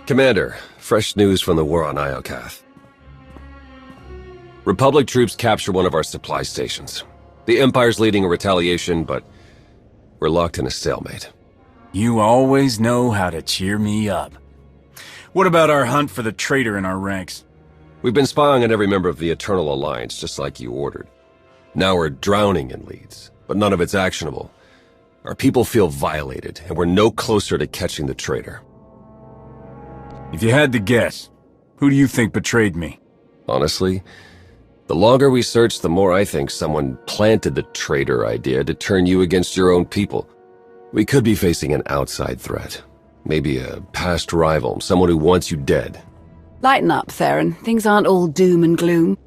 Commander, fresh news from the war on Iokath. Republic troops capture one of our supply stations. The Empire's leading a retaliation, but we're locked in a stalemate. You always know how to cheer me up. What about our hunt for the traitor in our ranks? We've been spying on every member of the Eternal Alliance, just like you ordered. Now we're drowning in leads, but none of it's actionable. Our people feel violated, and we're no closer to catching the traitor. If you had to guess, who do you think betrayed me? Honestly, the longer we search, the more I think someone planted the traitor idea to turn you against your own people. We could be facing an outside threat. Maybe a past rival, someone who wants you dead. Lighten up, Theron. Things aren't all doom and gloom.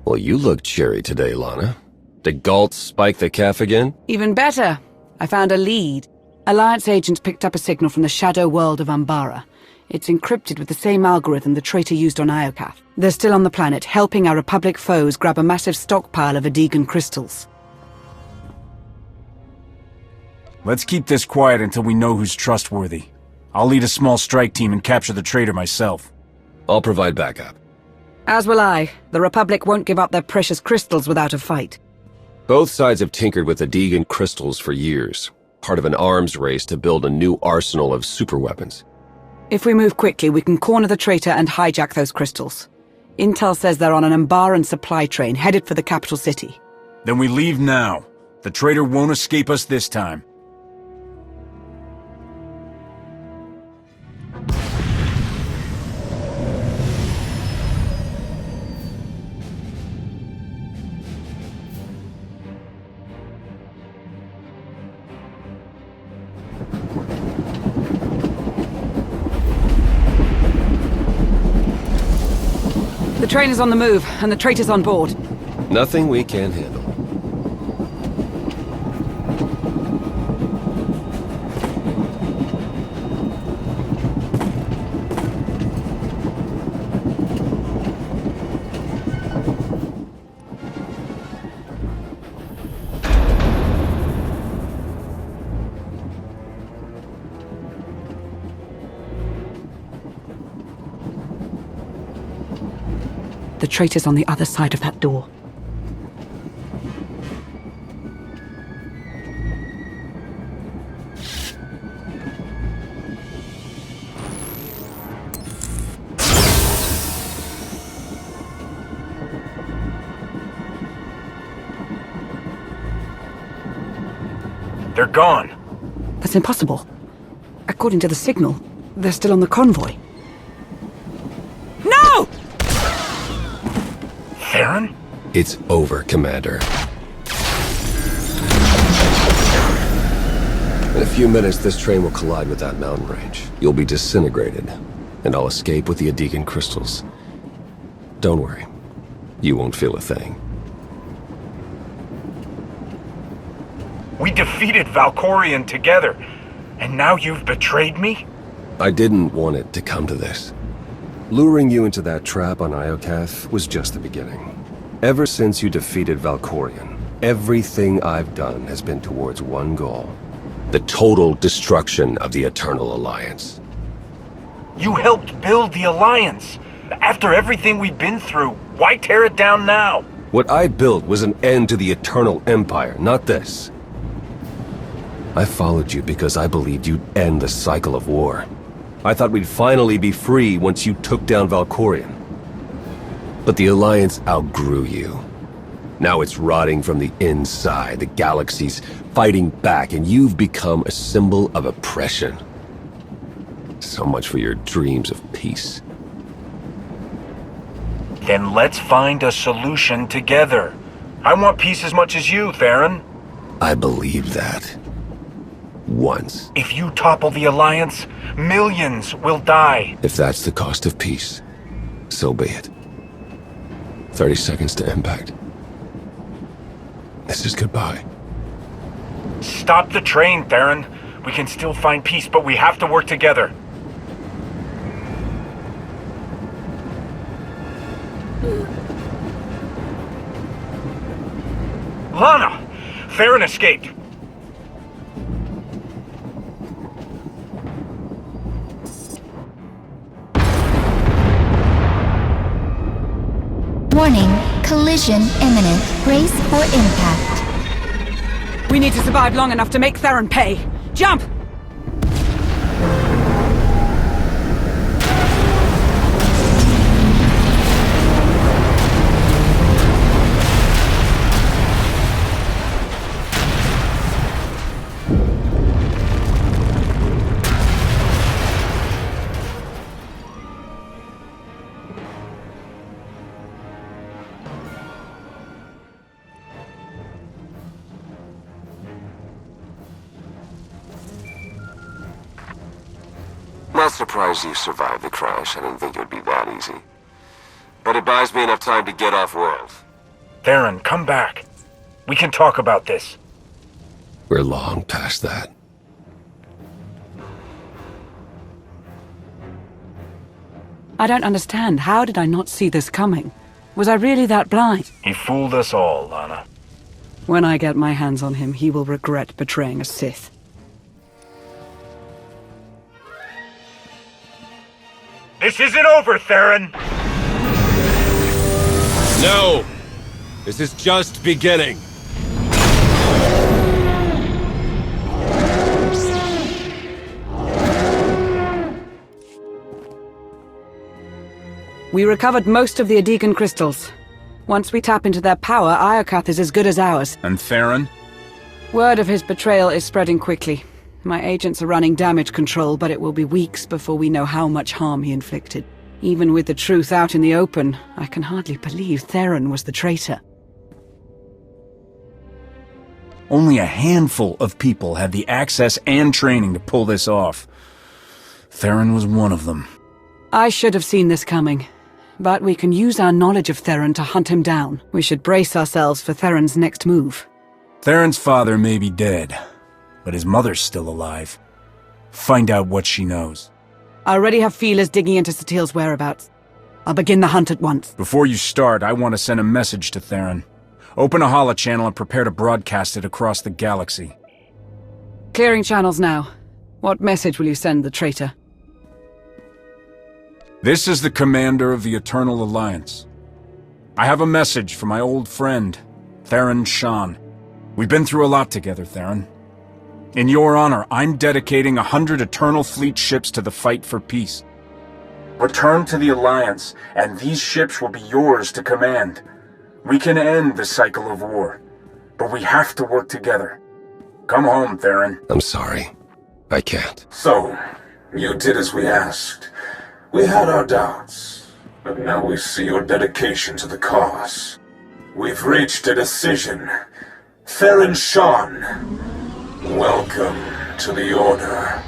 Well, you look cheery today, Lana. Did Galt spike the calf again? Even better. I found a lead. Alliance agents picked up a signal from the shadow world of Umbara. It's encrypted with the same algorithm the traitor used on Iokath. They're still on the planet, helping our Republic foes grab a massive stockpile of Adegan crystals. Let's keep this quiet until we know who's trustworthy. I'll lead a small strike team and capture the traitor myself. I'll provide backup. As will I. The Republic won't give up their precious crystals without a fight. Both sides have tinkered with Adegan crystals for years, part of an arms race to build a new arsenal of superweapons. If we move quickly, we can corner the traitor and hijack those crystals. Intel says they're on an Umbaran supply train headed for the capital city. Then we leave now. The traitor won't escape us this time. The train is on the move, and the traitor's on board. Nothing we can't handle. The traitor's on the other side of that door. They're gone. That's impossible. According to the signal, they're still on the convoy. No! Theron? It's over, Commander. In a few minutes, this train will collide with that mountain range. You'll be disintegrated, and I'll escape with the Adegan crystals. Don't worry. You won't feel a thing. We defeated Valkorion together, and now you've betrayed me? I didn't want it to come to this. Luring you into that trap on Iokath was just the beginning. Ever since you defeated Valkorion, everything I've done has been towards one goal. The total destruction of the Eternal Alliance. You helped build the Alliance. After everything we've been through, why tear it down now? What I built was an end to the Eternal Empire, not this. I followed you because I believed you'd end the cycle of war. I thought we'd finally be free once you took down Valkorion. But the Alliance outgrew you. Now it's rotting from the inside, the galaxy's fighting back, and you've become a symbol of oppression. So much for your dreams of peace. Then let's find a solution together. I want peace as much as you, Theron. I believe that. Once. If you topple the Alliance, millions will die. If that's the cost of peace, so be it. 30 seconds to impact. This is goodbye. Stop the train, Theron. We can still find peace, but we have to work together. Lana! Theron escaped. Collision imminent. Brace for impact. We need to survive long enough to make Theron pay. Jump! Not surprised you survived the crash. I didn't think it would be that easy. But it buys me enough time to get off-world. Theron, come back. We can talk about this. We're long past that. I don't understand. How did I not see this coming? Was I really that blind? He fooled us all, Lana. When I get my hands on him, he will regret betraying a Sith. This isn't over, Theron! No! This is just beginning. We recovered most of the Adegan crystals. Once we tap into their power, Iokath is as good as ours. And Theron? Word of his betrayal is spreading quickly. My agents are running damage control, but it will be weeks before we know how much harm he inflicted. Even with the truth out in the open, I can hardly believe Theron was the traitor. Only a handful of people had the access and training to pull this off. Theron was one of them. I should have seen this coming. But we can use our knowledge of Theron to hunt him down. We should brace ourselves for Theron's next move. Theron's father may be dead, but his mother's still alive. Find out what she knows. I already have feelers digging into Satil's whereabouts. I'll begin the hunt at once. Before you start, I want to send a message to Theron. Open a holochannel and prepare to broadcast it across the galaxy. Clearing channels now. What message will you send the traitor? This is the commander of the Eternal Alliance. I have a message for my old friend, Theron Shan. We've been through a lot together, Theron. In your honor, I'm dedicating 100 Eternal Fleet ships to the fight for peace. Return to the Alliance, and these ships will be yours to command. We can end the cycle of war, but we have to work together. Come home, Theron. I'm sorry. I can't. So, you did as we asked. We had our doubts, but now we see your dedication to the cause. We've reached a decision. Theron Shan, welcome to the Order.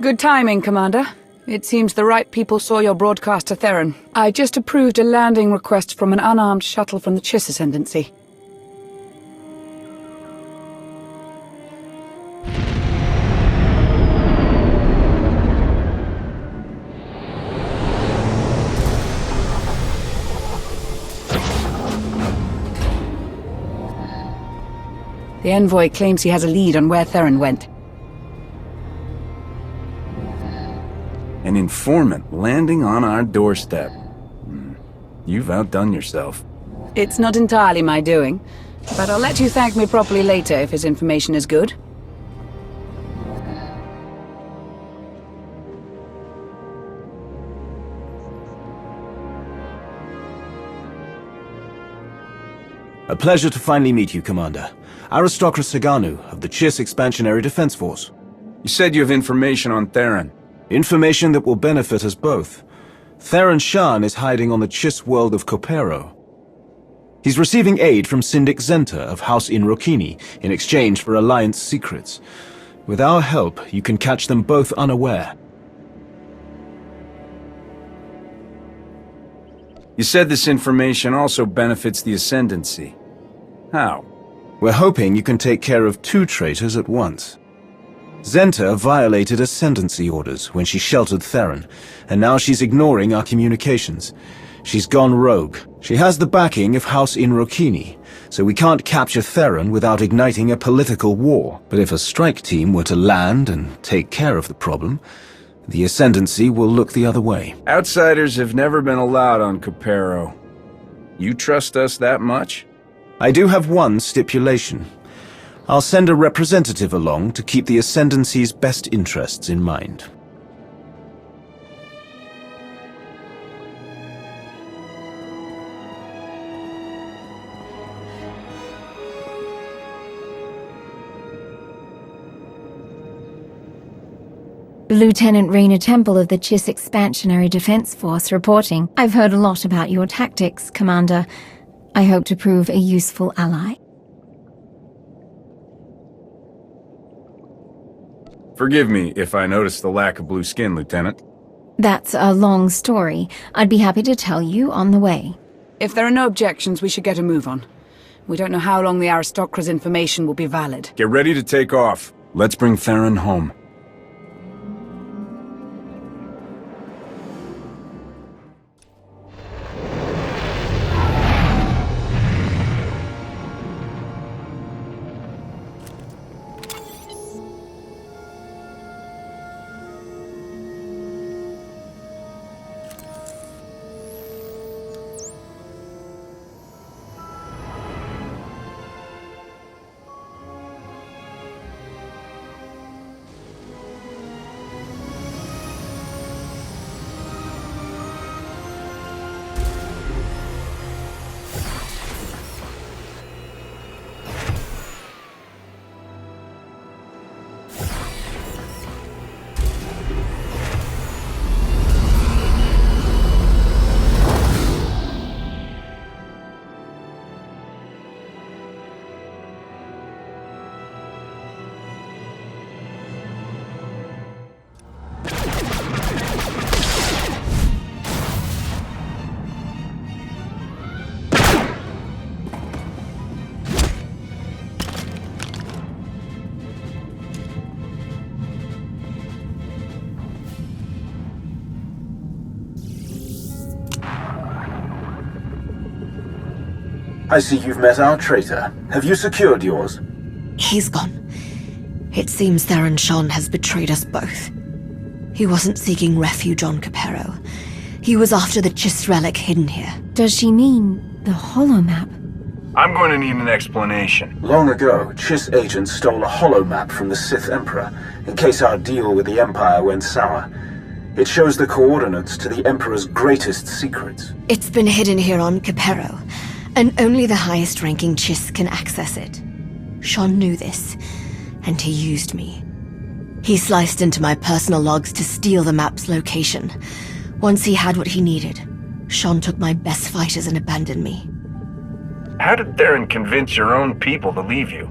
Good timing, Commander. It seems the right people saw your broadcast to Theron. I just approved a landing request from an unarmed shuttle from the Chiss Ascendancy. The envoy claims he has a lead on where Theron went. An informant landing on our doorstep. You've outdone yourself. It's not entirely my doing, but I'll let you thank me properly later if his information is good. A pleasure to finally meet you, Commander. Aristocrat Saganu of the Chiss Expansionary Defense Force. You said you have information on Theron. Information that will benefit us both. Theron Shan is hiding on the Chiss world of Kopero. He's receiving aid from Syndic Zenta of House Inrokini in exchange for Alliance secrets. With our help, you can catch them both unaware. You said this information also benefits the Ascendancy. How? We're hoping you can take care of two traitors at once. Zenta violated ascendancy orders when she sheltered Theron, and now she's ignoring our communications. She's gone rogue. She has the backing of House Inrokini, so we can't capture Theron without igniting a political war. But if a strike team were to land and take care of the problem, the Ascendancy will look the other way. Outsiders have never been allowed on Copero. You trust us that much? I do have one stipulation. I'll send a representative along to keep the Ascendancy's best interests in mind. Lieutenant Raina Temple of the Chiss Expansionary Defense Force reporting. I've heard a lot about your tactics, Commander. I hope to prove a useful ally. Forgive me if I noticed the lack of blue skin, Lieutenant. That's a long story. I'd be happy to tell you on the way. If there are no objections, we should get a move on. We don't know how long the aristocra's information will be valid. Get ready to take off. Let's bring Theron home. I see you've met our traitor. Have you secured yours? He's gone. It seems Theron Shan has betrayed us both. He wasn't seeking refuge on Copero. He was after the Chiss relic hidden here. Does she mean the holomap? I'm going to need an explanation. Long ago, Chiss agents stole a holomap from the Sith Emperor, in case our deal with the Empire went sour. It shows the coordinates to the Emperor's greatest secrets. It's been hidden here on Copero, and only the highest-ranking Chiss can access it. Shan knew this, and he used me. He sliced into my personal logs to steal the map's location. Once he had what he needed, Shan took my best fighters and abandoned me. How did Theron convince your own people to leave you?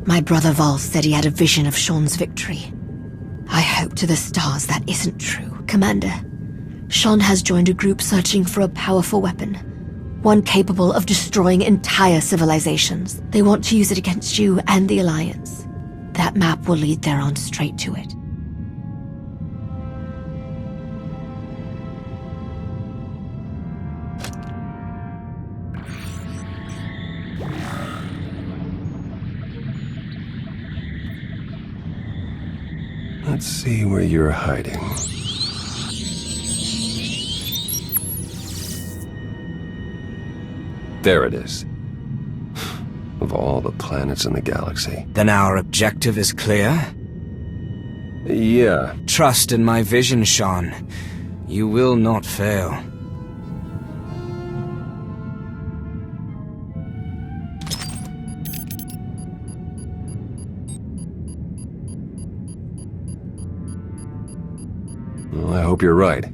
My brother Vol said he had a vision of Shan's victory. I hope to the stars that isn't true. Commander, Shan has joined a group searching for a powerful weapon. One capable of destroying entire civilizations. They want to use it against you and the Alliance. That map will lead Theron straight to it. Let's see where you're hiding. There it is. Of all the planets in the galaxy. Then our objective is clear? Yeah. Trust in my vision, Shan. You will not fail. Well, I hope you're right.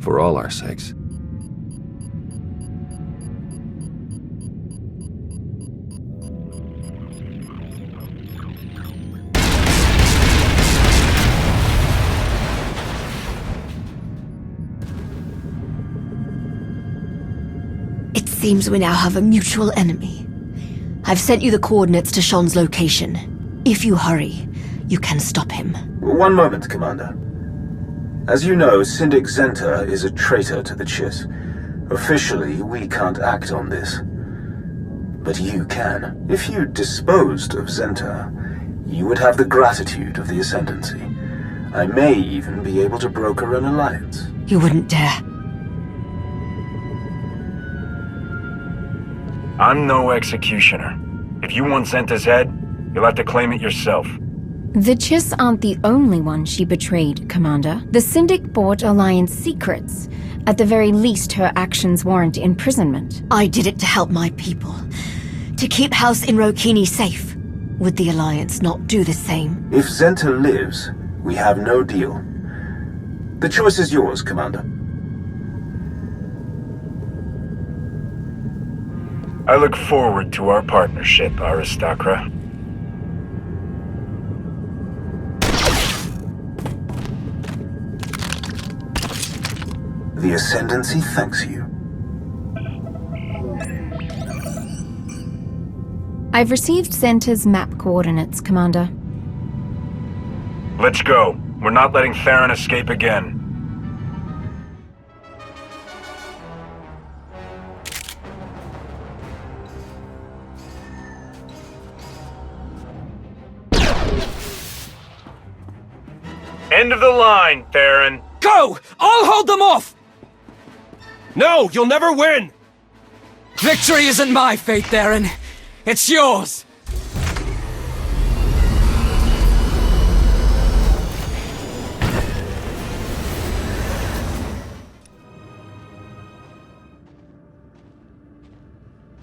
For all our sakes. It seems we now have a mutual enemy. I've sent you the coordinates to Shan's location. If you hurry, You can stop him. One moment, Commander. As you know, Syndic Zenta is a traitor to the Chiss. Officially, we can't act on this. But you can. If you disposed of Zenta, you would have the gratitude of the Ascendancy. I may even be able to broker an alliance. You wouldn't dare. I'm no executioner. If you want Zenta's head, you'll have to claim it yourself. The Chiss aren't the only one she betrayed, Commander. The Syndic bought Alliance secrets. At the very least, her actions warrant imprisonment. I did it to help my people. To keep House Inrokini safe. Would the Alliance not do the same? If Zenta lives, we have no deal. The choice is yours, Commander. I look forward to our partnership, Aristocra. The Ascendancy thanks you. I've received Zenta's map coordinates, Commander. Let's go. We're not letting Theron escape again. End of the line, Theron. Go! I'll hold them off! No, you'll never win! Victory isn't my fate, Theron. It's yours!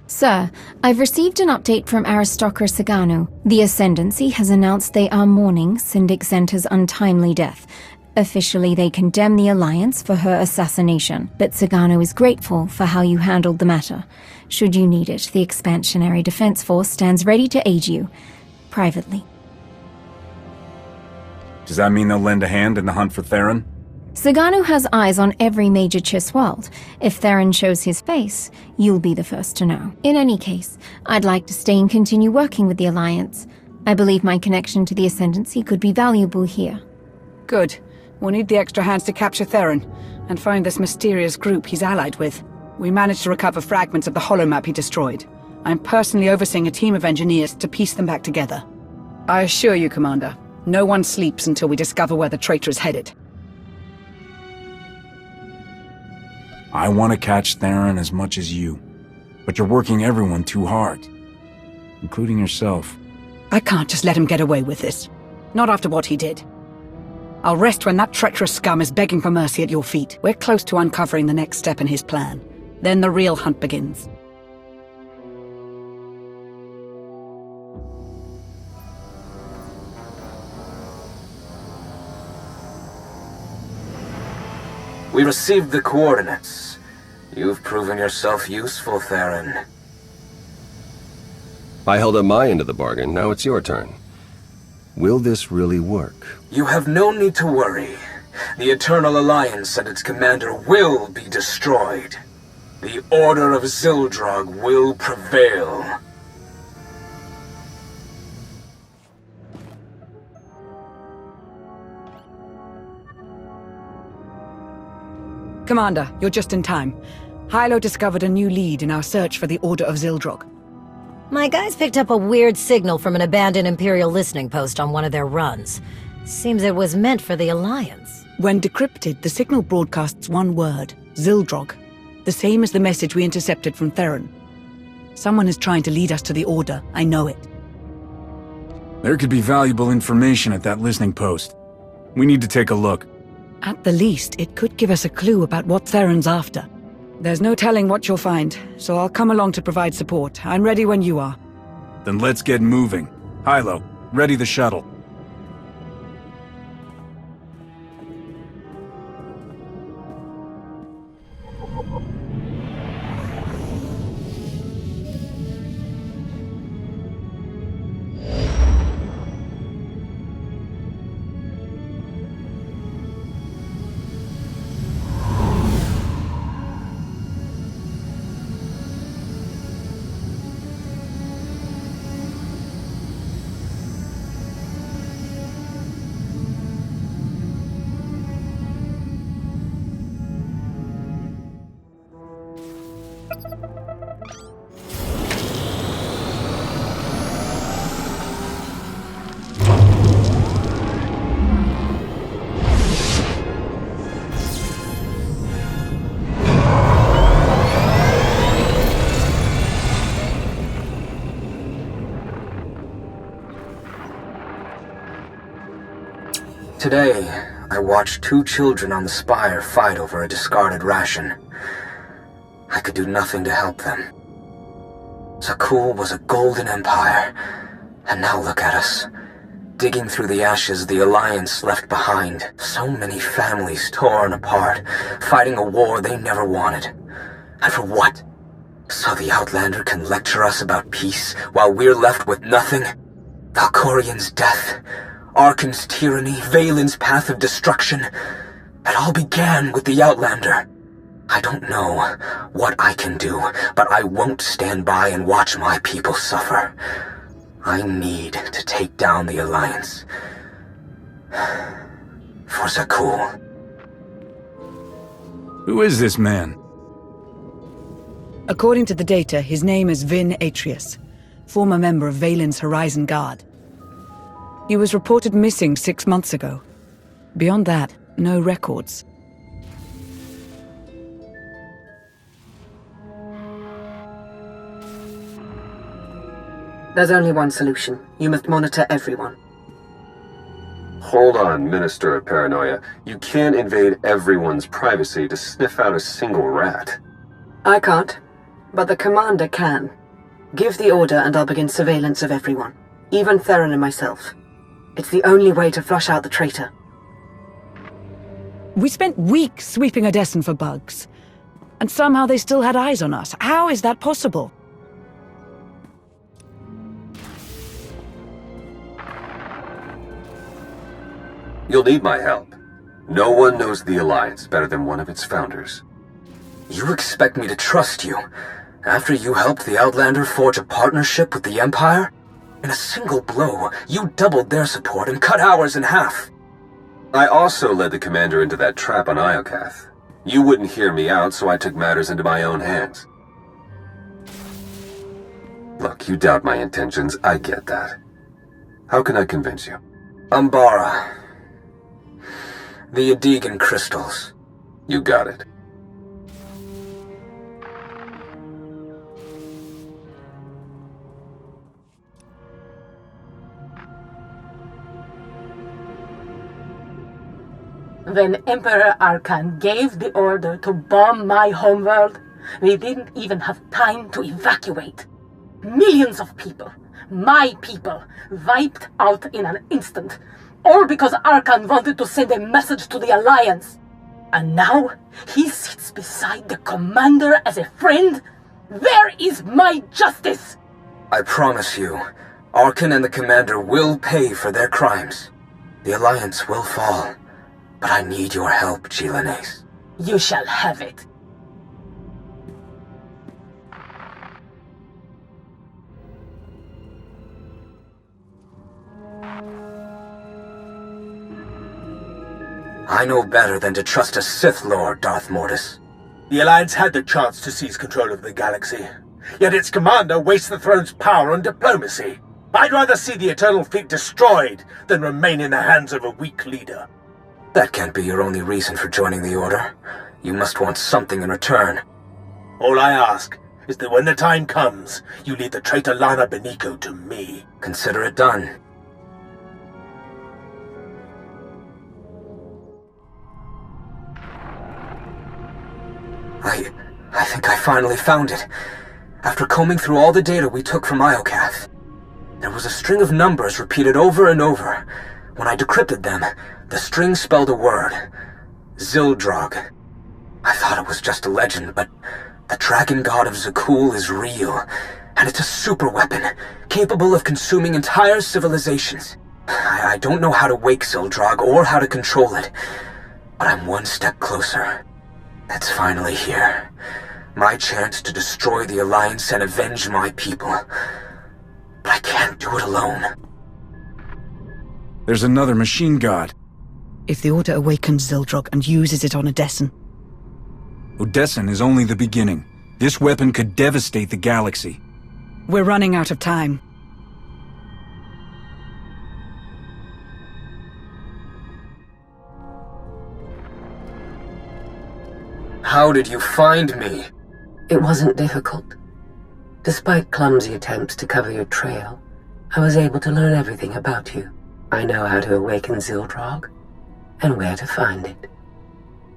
Sir, I've received an update from Aristocra Saganu. The Ascendancy has announced they are mourning Syndic Zenta's untimely death. Officially, they condemn the Alliance for her assassination, but Saganu is grateful for how you handled the matter. Should you need it, the Expansionary Defense Force stands ready to aid you. Privately. Does that mean they'll lend a hand in the hunt for Theron? Saganu has eyes on every major Chiss world. If Theron shows his face, you'll be the first to know. In any case, I'd like to stay and continue working with the Alliance. I believe my connection to the Ascendancy could be valuable here. Good. We'll need the extra hands to capture Theron, and find this mysterious group he's allied with. We managed to recover fragments of the holomap he destroyed. I'm personally overseeing a team of engineers to piece them back together. I assure you, Commander, no one sleeps until we discover where the traitor is headed. I want to catch Theron as much as you, but you're working everyone too hard, including yourself. I can't just let him get away with this. Not after what he did. I'll rest when that treacherous scum is begging for mercy at your feet. We're close to uncovering the next step in his plan. Then the real hunt begins. We received the coordinates. You've proven yourself useful, Theron. I held up my end of the bargain, now it's your turn. Will this really work? You have no need to worry. The Eternal Alliance and its commander will be destroyed. The Order of Zildrog will prevail. Commander, you're just in time. Hylo discovered a new lead in our search for the Order of Zildrog. My guys picked up a weird signal from an abandoned Imperial listening post on one of their runs. Seems it was meant for the Alliance. When decrypted, the signal broadcasts one word, Zildrog. The same as the message we intercepted from Theron. Someone is trying to lead us to the Order, I know it. There could be valuable information at that listening post. We need to take a look. At the least, it could give us a clue about what Theron's after. There's no telling what you'll find, so I'll come along to provide support. I'm ready when you are. Then let's get moving. Hylo, ready the shuttle. Today, I watched 2 children on the spire fight over a discarded ration. I could do nothing to help them. Zakul was a golden empire, and now look at us. Digging through the ashes the Alliance left behind. So many families torn apart, fighting a war they never wanted. And for what? So the Outlander can lecture us about peace while we're left with nothing? Valkorian's death, Arkan's tyranny, Valen's path of destruction. It all began with the Outlander. I don't know what I can do, but I won't stand by and watch my people suffer. I need to take down the Alliance. For Zakul. Who is this man? According to the data, his name is Vin Atrius, former member of Valen's Horizon Guard. He was reported missing 6 months ago. Beyond that, no records. There's only one solution. You must monitor everyone. Hold on, Minister of Paranoia. You can't invade everyone's privacy to sniff out a single rat. I can't, but the commander can. Give the order and I'll begin surveillance of everyone, even Theron and myself. It's the only way to flush out the traitor. We spent weeks sweeping Odessen for bugs, and somehow they still had eyes on us. How is that possible? You'll need my help. No one knows the Alliance better than one of its founders. You expect me to trust you, after you helped the Outlander forge a partnership with the Empire? In a single blow, you doubled their support and cut ours in half. I also led the commander into that trap on Iokath. You wouldn't hear me out, so I took matters into my own hands. Look, you doubt my intentions, I get that. How can I convince you? Umbara. The Adegan crystals. You got it. When Emperor Arkan gave the order to bomb my homeworld, we didn't even have time to evacuate. Millions of people, my people, wiped out in an instant. All because Arkan wanted to send a message to the Alliance. And now, he sits beside the commander as a friend? Where is my justice? I promise you, Arkan and the commander will pay for their crimes. The Alliance will fall. But I need your help, Gilanes. You shall have it. I know better than to trust a Sith Lord, Darth Mortis. The Alliance had the chance to seize control of the galaxy, yet its commander wastes the throne's power on diplomacy. I'd rather see the Eternal Fleet destroyed than remain in the hands of a weak leader. That can't be your only reason for joining the Order. You must want something in return. All I ask is that when the time comes, you leave the traitor Lana Beniko to me. Consider it done. I think I finally found it. After combing through all the data we took from Iokath, there was a string of numbers repeated over and over. When I decrypted them, the string spelled a word. Zildrog. I thought it was just a legend, but the dragon god of Zakul is real, and it's a super weapon, capable of consuming entire civilizations. I don't know how to wake Zildrog or how to control it, but I'm one step closer. It's finally here. My chance to destroy the Alliance and avenge my people. But I can't do it alone. There's another machine god. If the Order awakens Zildrog and uses it on Odessen... Odessen is only the beginning. This weapon could devastate the galaxy. We're running out of time. How did you find me? It wasn't difficult. Despite clumsy attempts to cover your trail, I was able to learn everything about you. I know how to awaken Zildrog, and where to find it.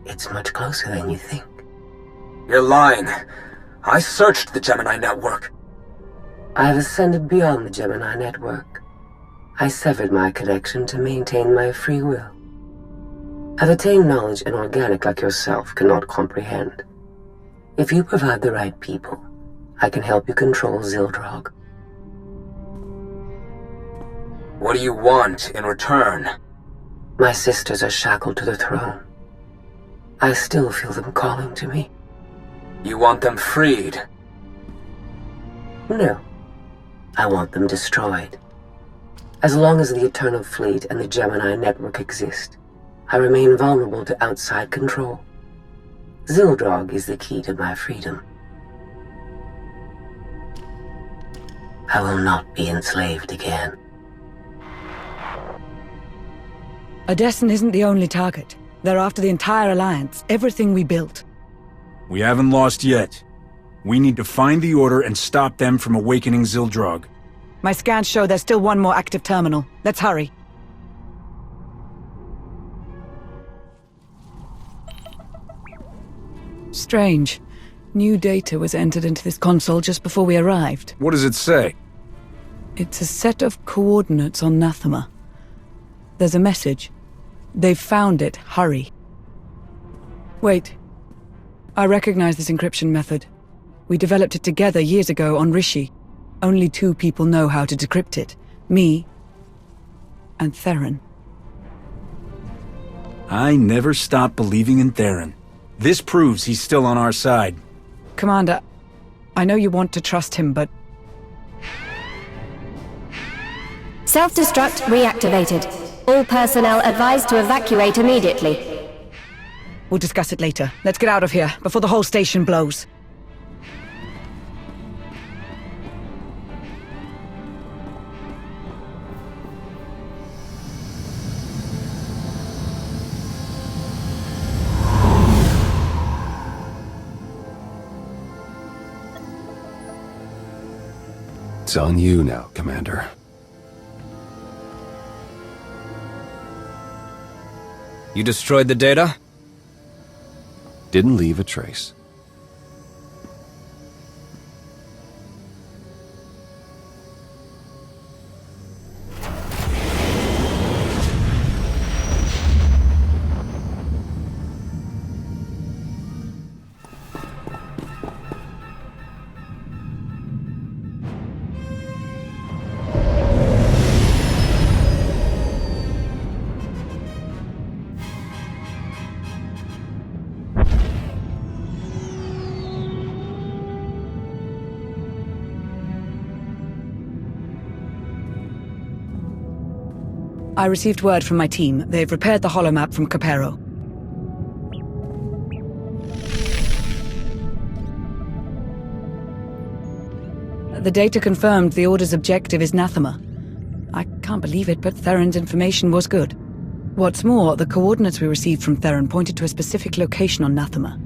It's much closer than you think. You're lying. I searched the Gemini network. I've ascended beyond the Gemini network. I severed my connection to maintain my free will. I've attained knowledge an organic like yourself cannot comprehend. If you provide the right people, I can help you control Zildrog. What do you want in return? My sisters are shackled to the throne. I still feel them calling to me. You want them freed? No. I want them destroyed. As long as the Eternal Fleet and the Gemini network exist, I remain vulnerable to outside control. Zildrog is the key to my freedom. I will not be enslaved again. Odessen isn't the only target. They're after the entire Alliance, everything we built. We haven't lost yet. We need to find the Order and stop them from awakening Zildrog. My scans show there's still one more active terminal. Let's hurry. Strange. New data was entered into this console just before we arrived. What does it say? It's a set of coordinates on Nathema. There's a message. They've found it. Hurry. Wait. I recognize this encryption method. We developed it together years ago on Rishi. Only 2 people know how to decrypt it. Me and Theron. I never stopped believing in Theron. This proves he's still on our side. Commander, I know you want to trust him, but... Self-destruct reactivated. All personnel advised to evacuate immediately. We'll discuss it later. Let's get out of here, before the whole station blows. It's on you now, Commander. You destroyed the data? Didn't leave a trace. I received word from my team. They've repaired the holomap from Capero. The data confirmed the Order's objective is Nathema. I can't believe it, but Theron's information was good. What's more, the coordinates we received from Theron pointed to a specific location on Nathema.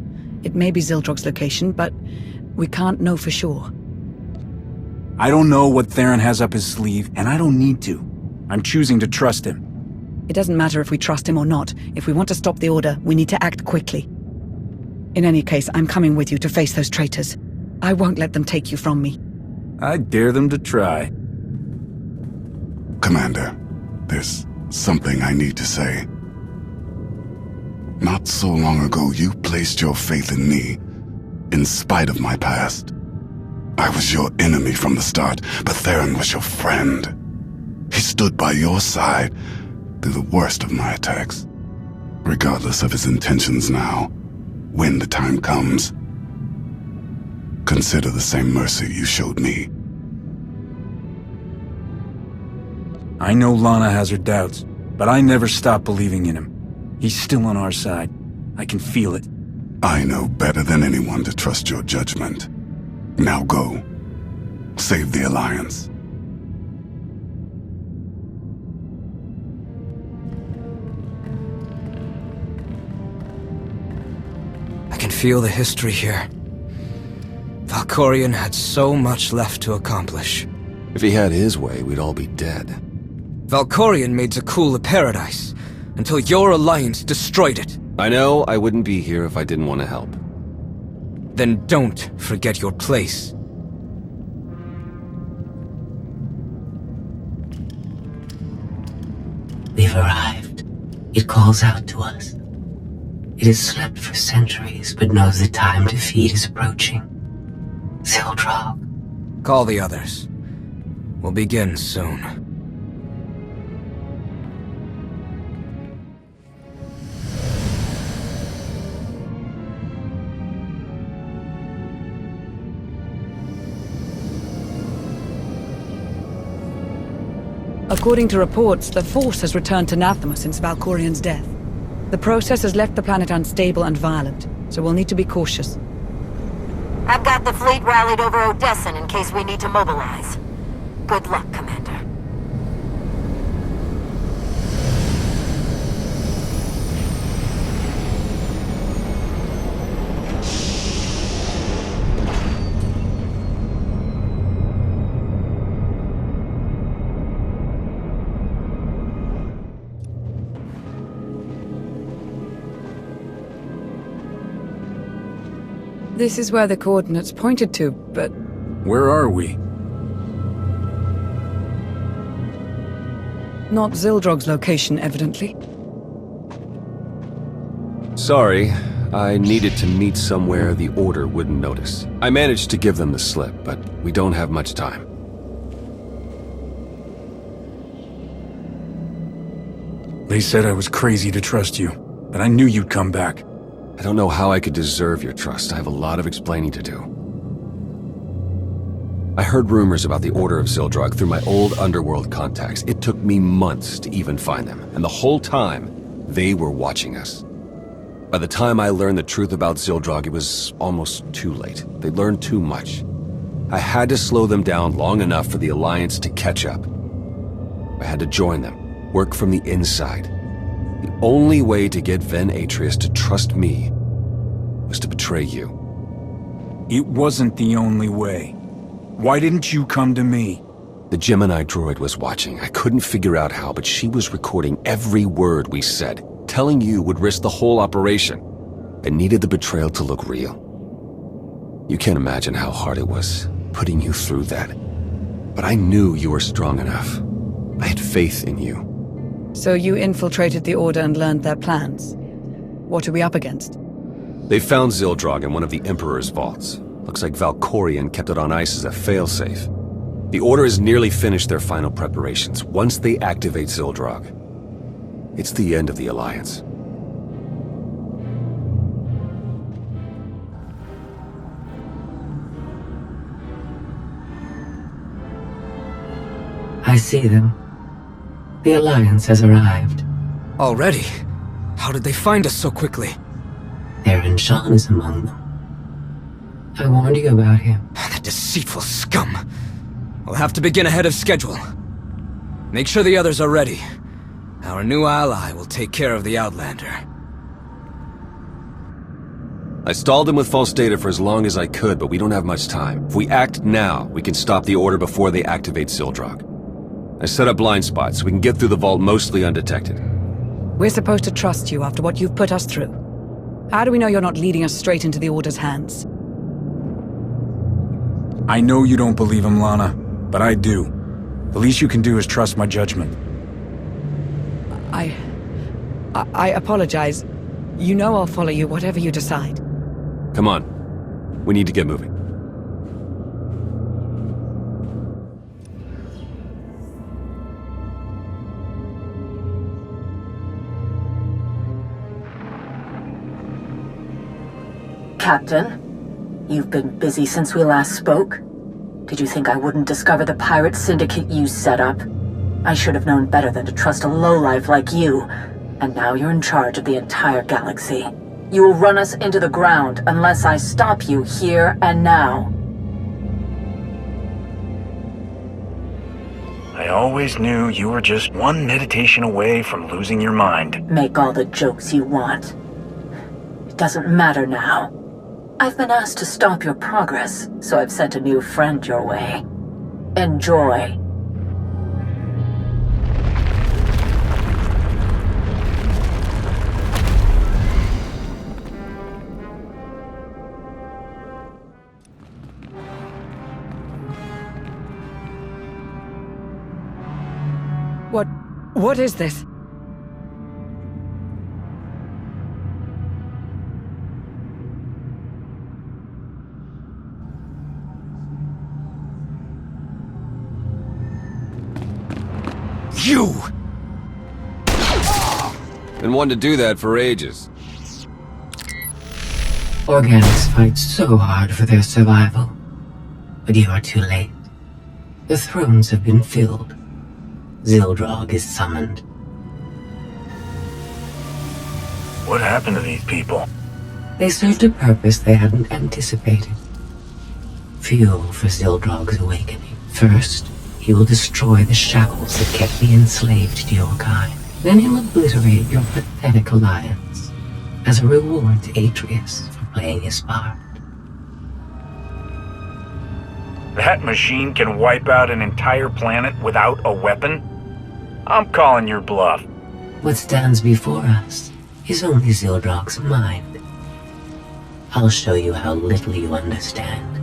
It may be Zildrog's location, but we can't know for sure. I don't know what Theron has up his sleeve, and I don't need to. I'm choosing to trust him. It doesn't matter if we trust him or not. If we want to stop the Order, we need to act quickly. In any case, I'm coming with you to face those traitors. I won't let them take you from me. I dare them to try. Commander, there's something I need to say. Not so long ago, you placed your faith in me, in spite of my past. I was your enemy from the start, but Theron was your friend. He stood by your side through the worst of my attacks. Regardless of his intentions now, when the time comes, consider the same mercy you showed me. I know Lana has her doubts, but I never stopped believing in him. He's still on our side. I can feel it. I know better than anyone to trust your judgment. Now go. Save the Alliance. I can feel the history here. Valkorion had so much left to accomplish. If he had his way, we'd all be dead. Valkorion made Zakul a paradise, until your alliance destroyed it. I know I wouldn't be here if I didn't want to help. Then don't forget your place. We've arrived. It calls out to us. It has slept for centuries, but knows the time to feed is approaching. SWTOR. Call the others. We'll begin soon. According to reports, the Force has returned to Nathema since Valkorion's death. The process has left the planet unstable and violent, so we'll need to be cautious. I've got the fleet rallied over Odessin in case we need to mobilize. Good luck, Commander. This is where the coordinates pointed to, but... Where are we? Not Zildrog's location, evidently. Sorry, I needed to meet somewhere the Order wouldn't notice. I managed to give them the slip, but we don't have much time. They said I was crazy to trust you, but I knew you'd come back. I don't know how I could deserve your trust. I have a lot of explaining to do. I heard rumors about the Order of Zildrog through my old underworld contacts. It took me months to even find them, and the whole time, they were watching us. By the time I learned the truth about Zildrog, it was almost too late. They learned too much. I had to slow them down long enough for the Alliance to catch up. I had to join them, work from the inside. The only way to get Ven Atreus to trust me was to betray you. It wasn't the only way. Why didn't you come to me? The Gemini droid was watching. I couldn't figure out how, but she was recording every word we said. Telling you would risk the whole operation. I needed the betrayal to look real. You can't imagine how hard it was, putting you through that. But I knew you were strong enough. I had faith in you. So you infiltrated the Order and learned their plans. What are we up against? They found Zildrog in one of the Emperor's vaults. Looks like Valkorion kept it on ice as a failsafe. The Order has nearly finished their final preparations. Once they activate Zildrog, it's the end of the Alliance. I see them. The Alliance has arrived. Already? How did they find us so quickly? Theron Shan is among them. I warned you about him. The deceitful scum. We'll have to begin ahead of schedule. Make sure the others are ready. Our new ally will take care of the Outlander. I stalled him with false data for as long as I could, but we don't have much time. If we act now, we can stop the Order before they activate Zildrog. I set up blind spots so we can get through the vault mostly undetected. We're supposed to trust you after what you've put us through. How do we know you're not leading us straight into the Order's hands? I know you don't believe him, Lana, but I do. The least you can do is trust my judgment. I apologize. You know I'll follow you, whatever you decide. Come on. We need to get moving. Captain, you've been busy since we last spoke. Did you think I wouldn't discover the pirate syndicate you set up? I should have known better than to trust a lowlife like you. And now you're in charge of the entire galaxy. You will run us into the ground unless I stop you here and now. I always knew you were just one meditation away from losing your mind. Make all the jokes you want. It doesn't matter now. I've been asked to stop your progress, so I've sent a new friend your way. Enjoy. What is this? You! Been wanting to do that for ages. Organics fight so hard for their survival. But you are too late. The thrones have been filled. Zildrog is summoned. What happened to these people? They served a purpose they hadn't anticipated. Fuel for Zildrog's awakening. First, he will destroy the shackles that kept me enslaved to your kind. Then he'll obliterate your pathetic alliance as a reward to Atreus for playing his part. That machine can wipe out an entire planet without a weapon? I'm calling your bluff. What stands before us is only Zildrog's mind. I'll show you how little you understand.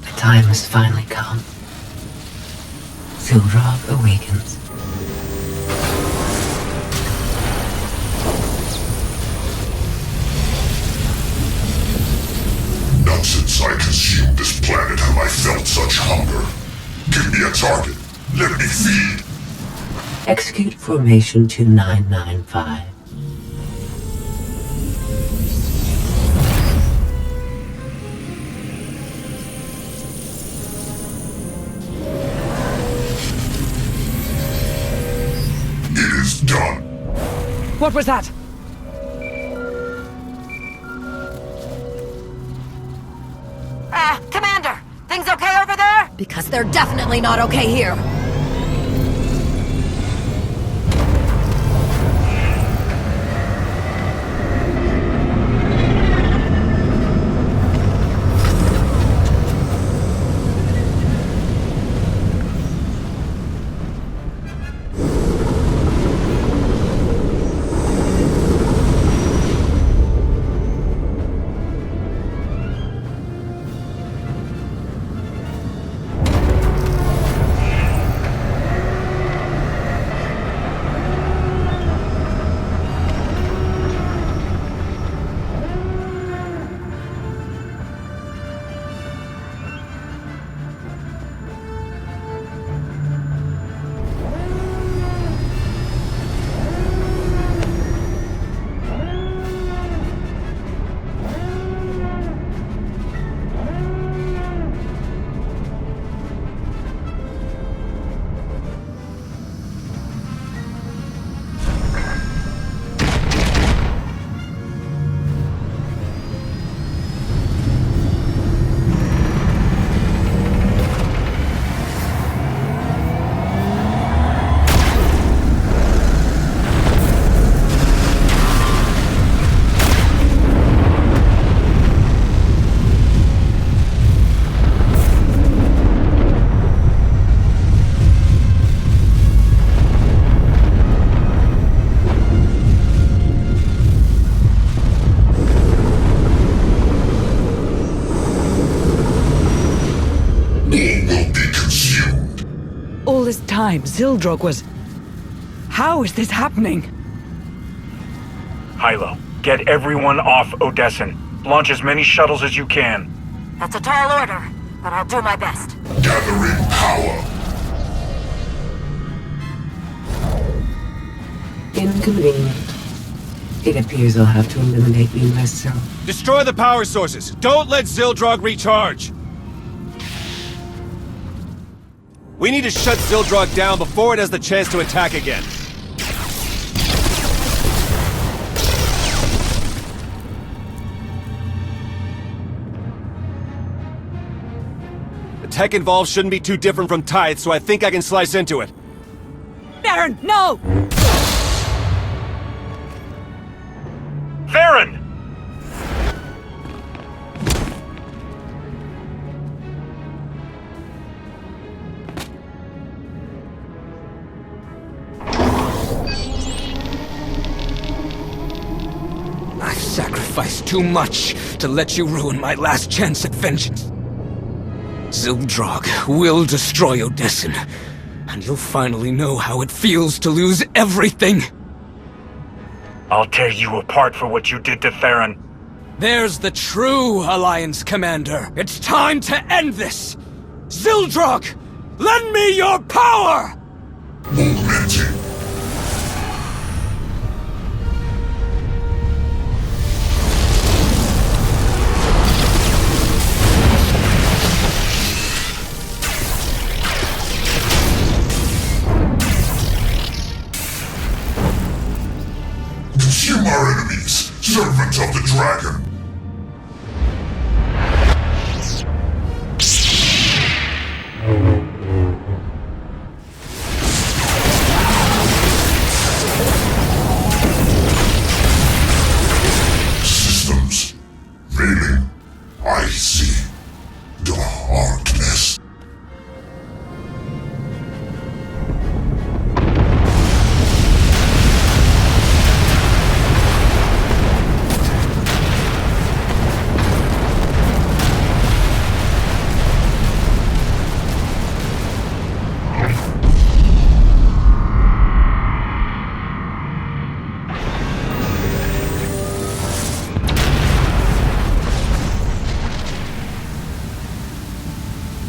The time has finally come. Zildrog awakens. Not since I consumed this planet have I felt such hunger. Give me a target. Let me feed. Execute Formation 2995. It is done. What was that? Commander! Things okay over there? Because they're definitely not okay here. All this time, Zildrog was... How is this happening? Hilo, get everyone off Odessin. Launch as many shuttles as you can. That's a tall order, but I'll do my best. Gathering power. Inconvenient. It appears I'll have to eliminate you myself. Destroy the power sources. Don't let Zildrog recharge. We need to shut Zildrog down before it has the chance to attack again. The tech involved shouldn't be too different from Tithe, so I think I can slice into it. Baron, no! Theron! I've sacrificed too much to let you ruin my last chance at vengeance. Zildrog will destroy Odessin, And you'll finally know how it feels to lose everything! I'll tear you apart for what you did to Theron. There's the true Alliance Commander! It's time to end this! Zildrog! Lend me your power! Consume our enemies, servants of the dragon! Systems failing. I see darkness.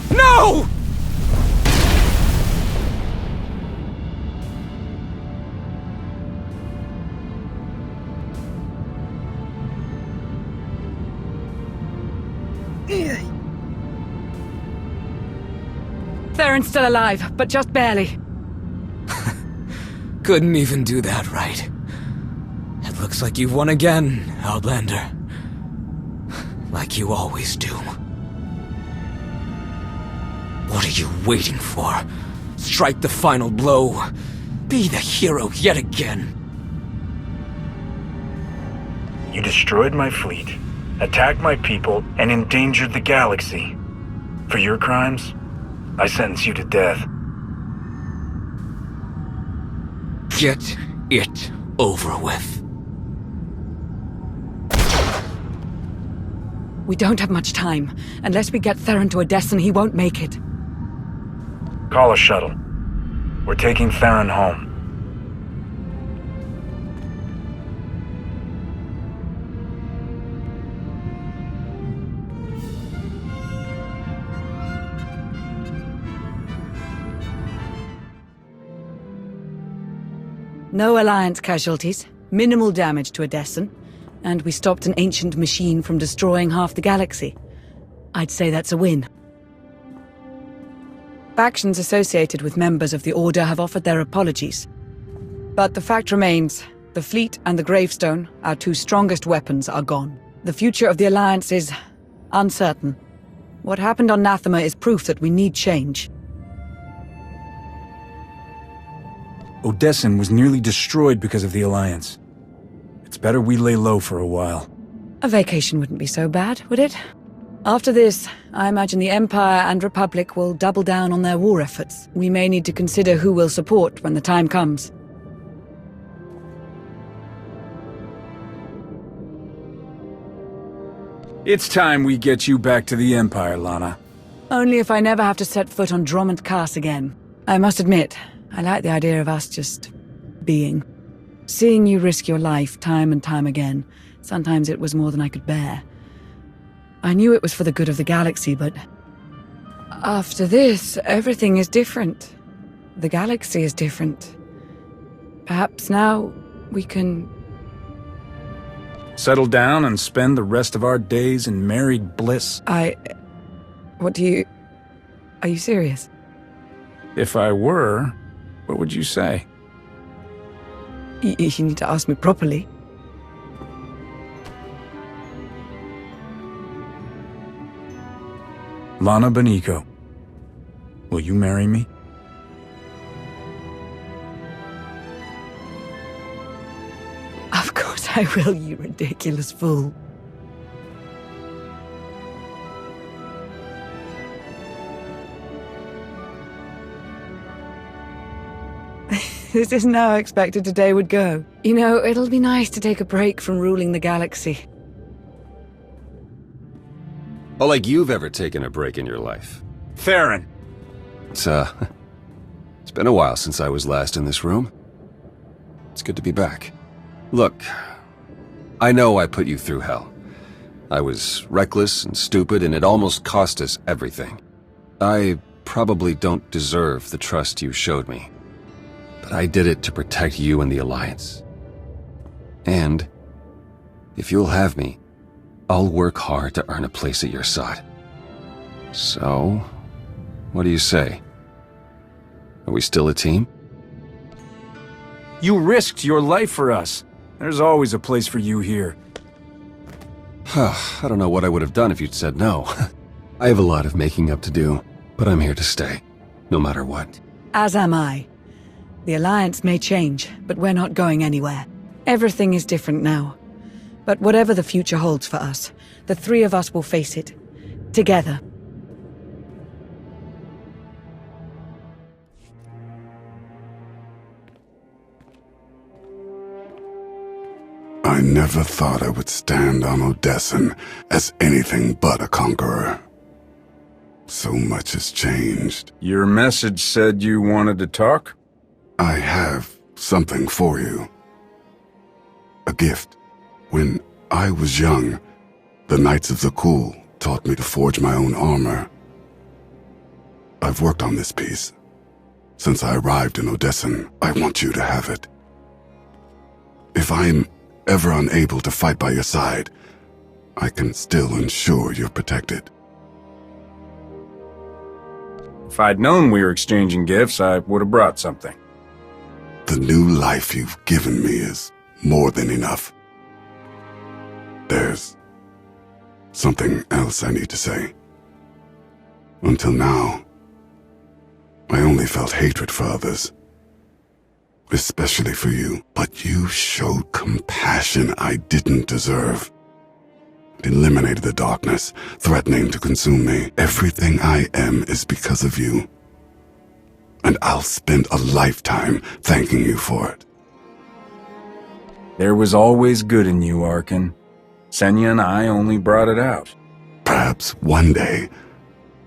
No! Theron's still alive, but just barely. Couldn't even do that right. It looks like you've won again, Outlander. Like you always do. What are you waiting for? Strike the final blow. Be the hero yet again. You destroyed my fleet, attacked my people, and endangered the galaxy. For your crimes, I sentence you to death. Get it over with. We don't have much time. Unless we get Theron to Odessen, he won't make it. Call a shuttle. We're taking Theron home. No Alliance casualties, minimal damage to Odessen, and we stopped an ancient machine from destroying half the galaxy. I'd say that's a win. Factions associated with members of the Order have offered their apologies. But the fact remains, the fleet and the gravestone, our two strongest weapons, are gone. The future of the Alliance is uncertain. What happened on Nathema is proof that we need change. Odessen was nearly destroyed because of the Alliance. It's better we lay low for a while. A vacation wouldn't be so bad, would it? After this, I imagine the Empire and Republic will double down on their war efforts. We may need to consider who we'll support when the time comes. It's time we get you back to the Empire, Lana. Only if I never have to set foot on Drummond Cass again. I must admit, I like the idea of us just being. Seeing you risk your life time and time again, sometimes it was more than I could bear. I knew it was for the good of the galaxy, but after this, everything is different. The galaxy is different. Perhaps now we can... settle down and spend the rest of our days in married bliss. What do you... Are you serious? If I were, what would you say? You need to ask me properly. Lana Beniko, will you marry me? Of course I will, you ridiculous fool. This isn't how I expected today would go. You know, it'll be nice to take a break from ruling the galaxy. Oh, like you've ever taken a break in your life. Theron! It's been a while since I was last in this room. It's good to be back. Look, I know I put you through hell. I was reckless and stupid, and it almost cost us everything. I probably don't deserve the trust you showed me, but I did it to protect you and the Alliance. And if you'll have me, I'll work hard to earn a place at your side. So, what do you say? Are we still a team? You risked your life for us. There's always a place for you here. I don't know what I would have done if you'd said no. I have a lot of making up to do, but I'm here to stay, no matter what. As am I. The Alliance may change, but we're not going anywhere. Everything is different now. But whatever the future holds for us, the three of us will face it. Together. I never thought I would stand on Odessan as anything but a conqueror. So much has changed. Your message said you wanted to talk? I have something for you. A gift. When I was young, the Knights of the Cool taught me to forge my own armor. I've worked on this piece. Since I arrived in Odessan, I want you to have it. If I'm ever unable to fight by your side, I can still ensure you're protected. If I'd known we were exchanging gifts, I would have brought something. The new life you've given me is more than enough. There's something else I need to say. Until now, I only felt hatred for others. Especially for you. But you showed compassion I didn't deserve. Eliminated the darkness, threatening to consume me. Everything I am is because of you. And I'll spend a lifetime thanking you for it. There was always good in you, Arkan. Senya and I only brought it out. Perhaps one day,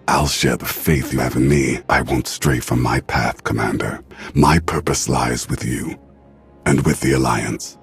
I'll share the faith you have in me. I won't stray from my path, Commander. My purpose lies with you, and with the Alliance.